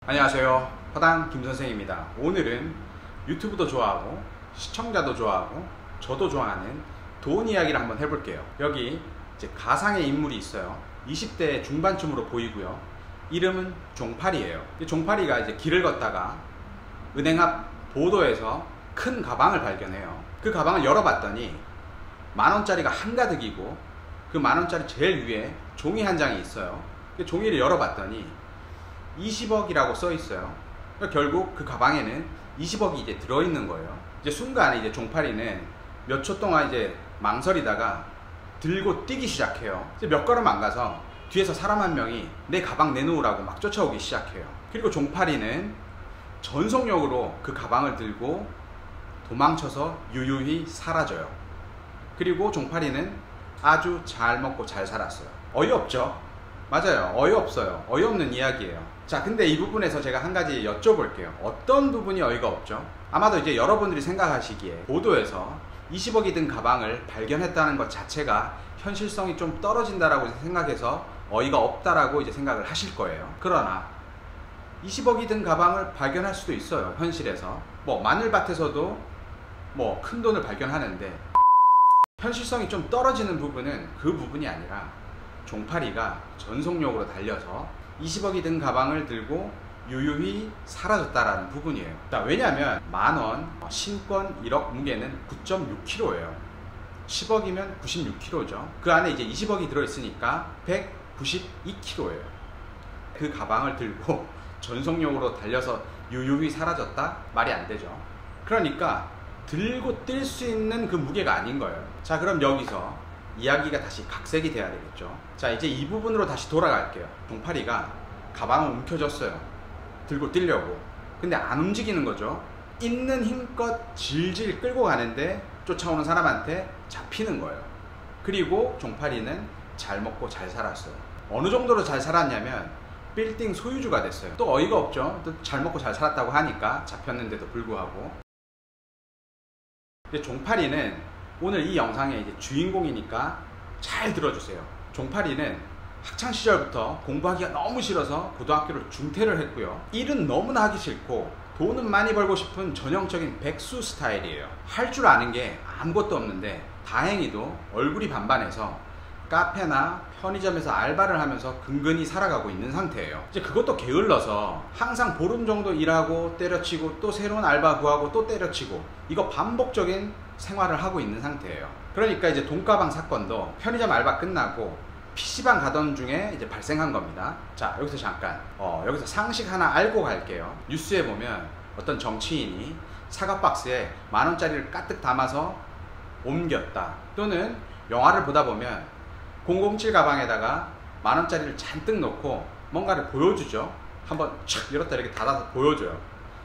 안녕하세요. 허당 김선생입니다. 오늘은 유튜브도 좋아하고 시청자도 좋아하고 저도 좋아하는 돈 이야기를 한번 해볼게요. 여기 이제 가상의 인물이 있어요. 20대 중반쯤으로 보이고요. 이름은 종파리예요. 종파리가 이제 길을 걷다가 은행 앞 보도에서 큰 가방을 발견해요. 그 가방을 열어봤더니 만원짜리가 한가득이고 그 만원짜리 제일 위에 종이 한 장이 있어요. 그 종이를 열어봤더니 20억이라고 써 있어요. 그러니까 결국 그 가방에는 20억이 이제 들어있는 거예요. 이제 순간에 이제 종파리는 몇 초 동안 이제 망설이다가 들고 뛰기 시작해요. 이제 몇 걸음 안 가서 뒤에서 사람 한 명이 내 가방 내놓으라고 막 쫓아오기 시작해요. 그리고 종파리는 전속력으로 그 가방을 들고 도망쳐서 유유히 사라져요. 그리고 종파리는 아주 잘 먹고 잘 살았어요. 어이없죠? 맞아요. 어이없어요. 어이없는 이야기예요. 자, 근데 이 부분에서 제가 한 가지 여쭤볼게요. 어떤 부분이 어이가 없죠? 아마도 이제 여러분들이 생각하시기에 보도에서 20억이 든 가방을 발견했다는 것 자체가 현실성이 좀 떨어진다라고 생각해서 어이가 없다라고 이제 생각을 하실 거예요. 그러나 20억이 든 가방을 발견할 수도 있어요. 현실에서. 뭐 마늘밭에서도 뭐 큰 돈을 발견하는데 현실성이 좀 떨어지는 부분은 그 부분이 아니라 종파리가 전속력으로 달려서 20억이 든 가방을 들고 유유히 사라졌다라는 부분이에요. 왜냐하면 만원 신권 1억 무게는 9.6kg예요. 10억이면 96kg죠. 그 안에 이제 20억이 들어있으니까 192kg예요. 그 가방을 들고 전속력으로 달려서 유유히 사라졌다? 말이 안 되죠. 그러니까 들고 뛸 수 있는 그 무게가 아닌 거예요. 자, 그럼 여기서 이야기가 다시 각색이 돼야 되겠죠. 자, 이제 이 부분으로 다시 돌아갈게요. 종파리가 가방을 움켜줬어요. 들고 뛰려고. 근데 안 움직이는 거죠. 있는 힘껏 질질 끌고 가는데 쫓아오는 사람한테 잡히는 거예요. 그리고 종파리는 잘 먹고 잘 살았어요. 어느 정도로 잘 살았냐면 빌딩 소유주가 됐어요. 또 어이가 없죠. 또 잘 먹고 잘 살았다고 하니까 잡혔는데도 불구하고. 근데 종파리는 오늘 이 영상의 이제 주인공이니까 잘 들어주세요. 종파리는 학창시절부터 공부하기가 너무 싫어서 고등학교를 중퇴를 했고요. 일은 너무나 하기 싫고 돈은 많이 벌고 싶은 전형적인 백수 스타일이에요. 할 줄 아는 게 아무것도 없는데 다행히도 얼굴이 반반해서 카페나 편의점에서 알바를 하면서 근근히 살아가고 있는 상태예요. 이제 그것도 게을러서 항상 보름 정도 일하고 때려치고 또 새로운 알바 구하고 또 때려치고 이거 반복적인 생활을 하고 있는 상태예요. 그러니까 이제 돈가방 사건도 편의점 알바 끝나고 PC방 가던 중에 이제 발생한 겁니다. 자, 여기서 잠깐 여기서 상식 하나 알고 갈게요. 뉴스에 보면 어떤 정치인이 사과 박스에 만원짜리를 가득 담아서 옮겼다. 또는 영화를 보다 보면 007 가방에다가 만원짜리를 잔뜩 넣고 뭔가를 보여주죠. 한번 촥 열었다 이렇게 닫아서 보여줘요.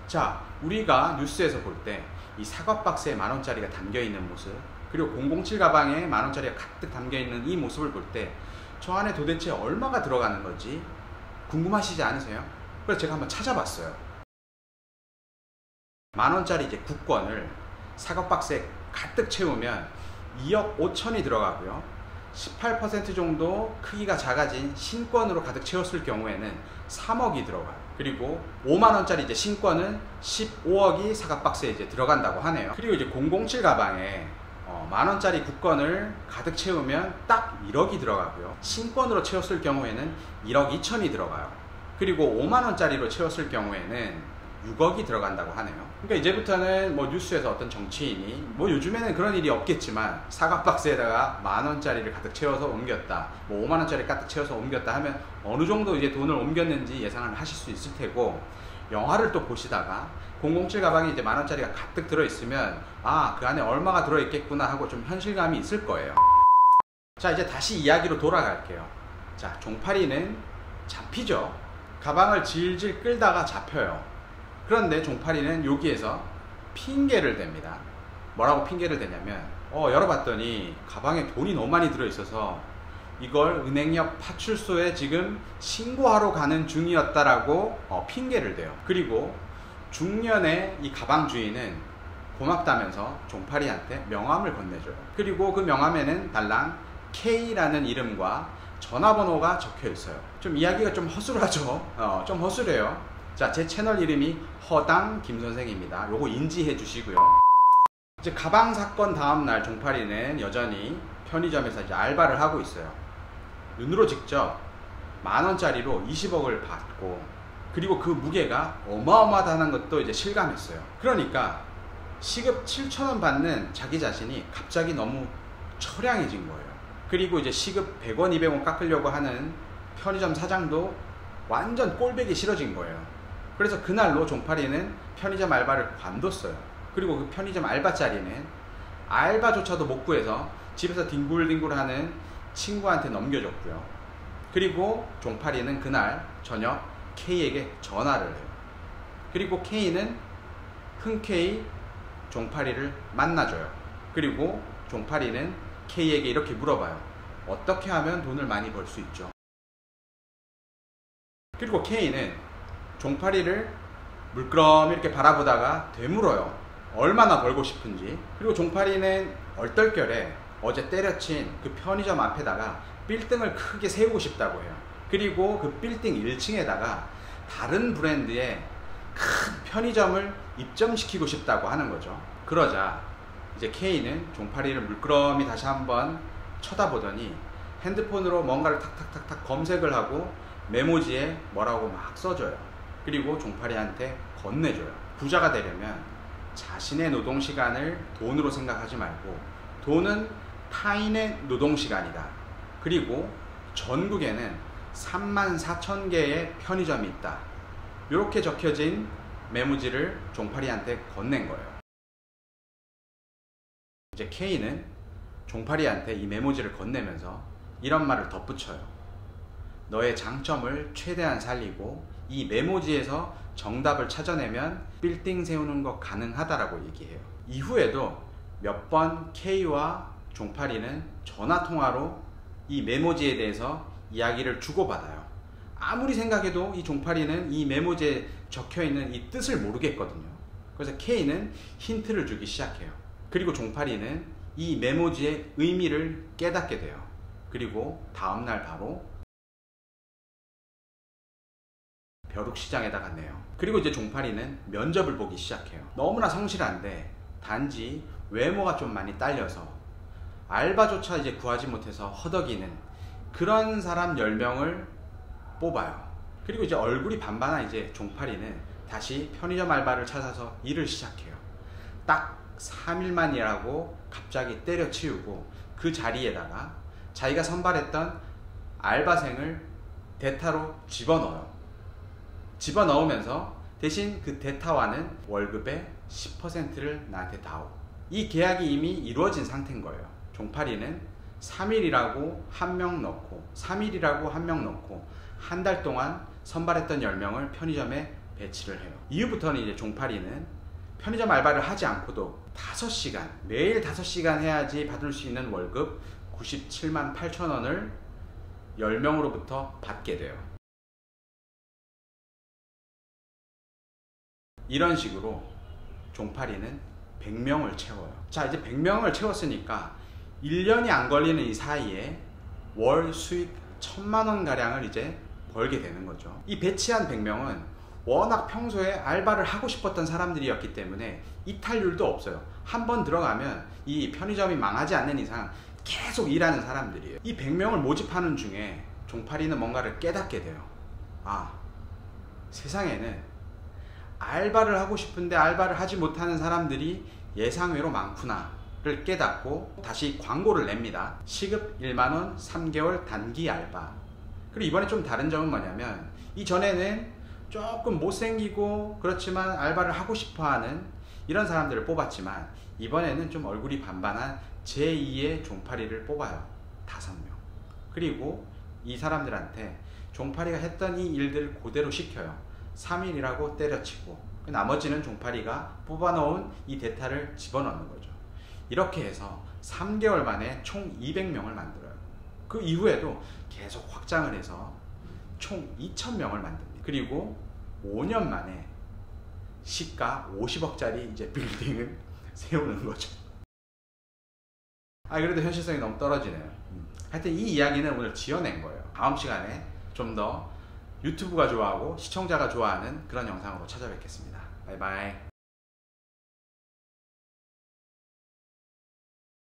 자, 우리가 뉴스에서 볼 때 이 사과 박스에 만원짜리가 담겨있는 모습, 그리고 007 가방에 만원짜리가 가득 담겨있는 이 모습을 볼 때 저 안에 도대체 얼마가 들어가는 건지 궁금하시지 않으세요? 그래서 제가 한번 찾아봤어요. 만원짜리 이제 국권을 사과 박스에 가득 채우면 2억 5천이 들어가고요. 18% 정도 크기가 작아진 신권으로 가득 채웠을 경우에는 3억이 들어가요. 그리고 5만원짜리 이제 신권은 15억이 사과박스에 이제 들어간다고 하네요. 그리고 이제 007 가방에 만원짜리 국권을 가득 채우면 딱 1억이 들어가고요. 신권으로 채웠을 경우에는 1억 2천이 들어가요. 그리고 5만원짜리로 채웠을 경우에는 6억이 들어간다고 하네요. 그러니까 이제부터는 뭐 뉴스에서 어떤 정치인이 뭐 요즘에는 그런 일이 없겠지만 사과박스에다가 만원짜리를 가득 채워서 옮겼다, 뭐 5만원짜리 가득 채워서 옮겼다 하면 어느 정도 이제 돈을 옮겼는지 예상을 하실 수 있을 테고, 영화를 또 보시다가 007 가방에 이제 만원짜리가 가득 들어있으면 아, 그 안에 얼마가 들어있겠구나 하고 좀 현실감이 있을 거예요. 자, 이제 다시 이야기로 돌아갈게요. 자, 종파리는 잡히죠. 가방을 질질 끌다가 잡혀요. 그런데 종파리는 여기에서 핑계를 댑니다. 뭐라고 핑계를 대냐면 열어봤더니 가방에 돈이 너무 많이 들어있어서 이걸 은행역 파출소에 지금 신고하러 가는 중이었다라고 핑계를 대요. 그리고 중년의 이 가방 주인은 고맙다면서 종파리한테 명함을 건네줘요. 그리고 그 명함에는 달랑 K라는 이름과 전화번호가 적혀 있어요. 좀 이야기가 좀 허술하죠. 좀 허술해요. 자, 제 채널 이름이 허당 김선생입니다. 요거 인지해 주시고요. 이제 가방 사건 다음날 종파리는 여전히 편의점에서 이제 알바를 하고 있어요. 눈으로 직접 10,000원짜리로 20억을 받고, 그리고 그 무게가 어마어마하다는 것도 이제 실감했어요. 그러니까 시급 7,000원 받는 자기 자신이 갑자기 너무 처량해진 거예요. 그리고 이제 시급 100원, 200원 깎으려고 하는 편의점 사장도 완전 꼴보기 싫어진 거예요. 그래서 그날로 종파리는 편의점 알바를 관뒀어요. 그리고 그 편의점 알바 자리는 알바조차도 못 구해서 집에서 뒹굴뒹굴하는 친구한테 넘겨줬고요. 그리고 종파리는 그날 저녁 K에게 전화를 해요. 그리고 K는 흔쾌히 종파리를 만나줘요. 그리고 종파리는 K에게 이렇게 물어봐요. 어떻게 하면 돈을 많이 벌 수 있죠? 그리고 K는 종파리를 물끄러미 이렇게 바라보다가 되물어요. 얼마나 벌고 싶은지. 그리고 종파리는 얼떨결에 어제 때려친 그 편의점 앞에다가 빌딩을 크게 세우고 싶다고 해요. 그리고 그 빌딩 1층에다가 다른 브랜드의 큰 편의점을 입점시키고 싶다고 하는 거죠. 그러자 이제 K는 종파리를 물끄러미 다시 한번 쳐다보더니 핸드폰으로 뭔가를 탁탁탁탁 검색을 하고 메모지에 뭐라고 막 써줘요. 그리고 종파리한테 건네줘요. 부자가 되려면 자신의 노동시간을 돈으로 생각하지 말고 돈은 타인의 노동시간이다. 그리고 전국에는 34,000개의 편의점이 있다. 이렇게 적혀진 메모지를 종파리한테 건넨 거예요. 이제 K는 종파리한테 이 메모지를 건네면서 이런 말을 덧붙여요. 너의 장점을 최대한 살리고 이 메모지에서 정답을 찾아내면 빌딩 세우는 거 가능하다라고 얘기해요. 이후에도 몇 번 K와 종파리는 전화통화로 이 메모지에 대해서 이야기를 주고받아요. 아무리 생각해도 이 종파리는 이 메모지에 적혀있는 이 뜻을 모르겠거든요. 그래서 K는 힌트를 주기 시작해요. 그리고 종파리는 이 메모지의 의미를 깨닫게 돼요. 그리고 다음날 바로 벼룩시장에다 갔네요. 그리고 이제 종파리는 면접을 보기 시작해요. 너무나 성실한데 단지 외모가 좀 많이 딸려서 알바조차 이제 구하지 못해서 허덕이는 그런 사람 10명을 뽑아요. 그리고 이제 얼굴이 반반한 이제 종파리는 다시 편의점 알바를 찾아서 일을 시작해요. 딱 3일만 일하고 갑자기 때려치우고 그 자리에다가 자기가 선발했던 알바생을 대타로 집어넣어요. 집어넣으면서 대신 그 대타와는 월급의 10%를 나한테 다오. 이 계약이 이미 이루어진 상태인 거예요. 종파리는 3일이라고 1명 넣고 3일이라고 1명 넣고 한 달 동안 선발했던 10명을 편의점에 배치를 해요. 이후부터는 이제 종파리는 편의점 알바를 하지 않고도 5시간, 매일 5시간 해야지 받을 수 있는 월급 97만 8천 원을 10명으로부터 받게 돼요. 이런 식으로 종파리는 100명을 채워요. 자, 이제 100명을 채웠으니까 1년이 안 걸리는 이 사이에 월 수익 1,000만 원 가량을 이제 벌게 되는 거죠. 이 배치한 100명은 워낙 평소에 알바를 하고 싶었던 사람들이었기 때문에 이탈률도 없어요. 한번 들어가면 이 편의점이 망하지 않는 이상 계속 일하는 사람들이에요. 이 100명을 모집하는 중에 종파리는 뭔가를 깨닫게 돼요. 아, 세상에는 알바를 하고 싶은데 알바를 하지 못하는 사람들이 예상외로 많구나를 깨닫고 다시 광고를 냅니다. 시급 1만원 3개월 단기 알바. 그리고 이번에 좀 다른 점은 뭐냐면 이전에는 조금 못생기고 그렇지만 알바를 하고 싶어하는 이런 사람들을 뽑았지만 이번에는 좀 얼굴이 반반한 제2의 종파리를 뽑아요. 5명. 그리고 이 사람들한테 종파리가 했던 이 일들을 그대로 시켜요. 3일이라고 때려치고 나머지는 종파리가 뽑아놓은 이 대타를 집어넣는 거죠. 이렇게 해서 3개월 만에 총 200명을 만들어요. 그 이후에도 계속 확장을 해서 총 2,000명을 만듭니다. 그리고 5년 만에 시가 50억짜리 이제 빌딩을 세우는 거죠. 그래도 현실성이 너무 떨어지네요. 하여튼 이 이야기는 오늘 지어낸 거예요. 다음 시간에 좀 더 유튜브가 좋아하고 시청자가 좋아하는 그런 영상으로 찾아뵙겠습니다. 바이바이.